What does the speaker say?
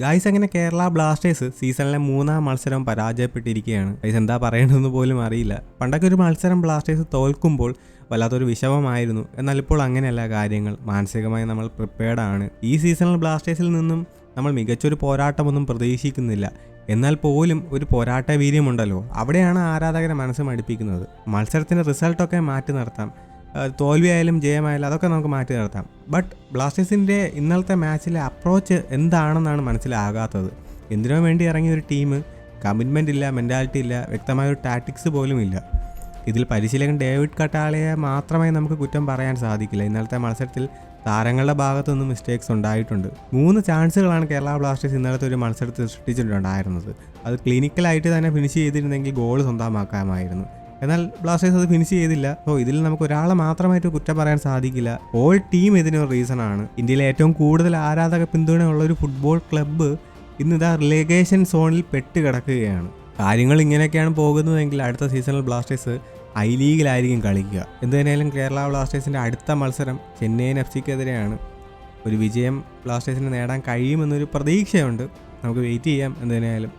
Guys അങ്ങനെ Kerala Blasters സീസണിലെ 3-ാം മത്സരം പരാജയപ്പെട്ടിരിക്കുകയാണ്. ഗായ്സ് എന്താ പറയേണ്ടതെന്ന് പോലും അറിയില്ല. പണ്ടൊക്കെ ഒരു മത്സരം ബ്ലാസ്റ്റേഴ്സ് തോൽക്കുമ്പോൾ വല്ലാത്തൊരു വിഷമമായിരുന്നു. എന്നാൽ ഇപ്പോൾ അങ്ങനെയല്ല കാര്യങ്ങൾ. മാനസികമായി നമ്മൾ പ്രിപ്പയർഡ് ആണ്. ഈ സീസണിൽ ബ്ലാസ്റ്റേഴ്സിൽ നിന്നും നമ്മൾ മികച്ചൊരു പോരാട്ടമൊന്നും പ്രതീക്ഷിക്കുന്നില്ല. എന്നാൽ പോലും ഒരു പോരാട്ട വീര്യമുണ്ടല്ലോ, അവിടെയാണ് ആരാധകരെ മനസ്സ് മടുപ്പിക്കുന്നത്. മത്സരത്തിൻ്റെ റിസൾട്ടൊക്കെ മാറ്റി നിർത്താം, തോൽവിയായാലും ജയമായാലും അതൊക്കെ നമുക്ക് മാറ്റി നിർത്താം. ബട്ട് ബ്ലാസ്റ്റേഴ്സിൻ്റെ ഇന്നലത്തെ മാച്ചിലെ അപ്രോച്ച് എന്താണെന്നാണ് മനസ്സിലാകാത്തത്. എന്തിനോ വേണ്ടി ഇറങ്ങിയ ഒരു ടീം, കമ്മിറ്റ്മെൻ്റ് ഇല്ല, മെൻറ്റാലിറ്റി ഇല്ല, വ്യക്തമായൊരു ടാക്ടിക്സ് പോലും ഇല്ല. ഇതിൽ പരിശീലകൻ ഡേവിഡ് കട്ടാളയെ മാത്രമേ നമുക്ക് കുറ്റം പറയാൻ സാധിക്കില്ല. ഇന്നലത്തെ മത്സരത്തിൽ താരങ്ങളുടെ ഭാഗത്തു നിന്നും മിസ്റ്റേക്സ് ഉണ്ടായിട്ടുണ്ട്. 3 ചാൻസുകളാണ് കേരള ബ്ലാസ്റ്റേഴ്സ് ഇന്നലത്തെ ഒരു മത്സരത്തിൽ സൃഷ്ടിച്ചിട്ടുണ്ടായിരുന്നത്. അത് ക്ലിനിക്കലായിട്ട് തന്നെ ഫിനിഷ് ചെയ്തിരുന്നെങ്കിൽ ഗോൾ സ്വന്തമാക്കാമായിരുന്നു. എന്നാൽ ബ്ലാസ്റ്റേഴ്സ് അത് ഫിനിഷ് ചെയ്തില്ല. ഇതിൽ നമുക്ക് ഒരാളെ മാത്രമായിട്ട് കുറ്റം പറയാൻ സാധിക്കില്ല. ഓൾ ടീം ഇതിനൊരു റീസണാണ്. ഇന്ത്യയിലെ ഏറ്റവും കൂടുതൽ ആരാധക പിന്തുണയുള്ള ഒരു ഫുട്ബോൾ ക്ലബ്ബ് ഇന്നിതാ റിലേഗേഷൻ സോണിൽ പെട്ട് കിടക്കുകയാണ്. കാര്യങ്ങൾ ഇങ്ങനെയൊക്കെയാണ് പോകുന്നതെങ്കിൽ അടുത്ത സീസണിൽ ബ്ലാസ്റ്റേഴ്സ് ഐ ലീഗിലായിരിക്കും കളിക്കുക. എന്തുതന്നെയാലും കേരള ബ്ലാസ്റ്റേഴ്സിൻ്റെ അടുത്ത മത്സരം ചെന്നൈയിൻ എഫ്സിക്കെതിരെയാണ്. ഒരു വിജയം ബ്ലാസ്റ്റേഴ്സിന് നേടാൻ കഴിയുമെന്നൊരു പ്രതീക്ഷയുണ്ട്. നമുക്ക് വെയിറ്റ് ചെയ്യാം എന്തുതന്നെയാലും.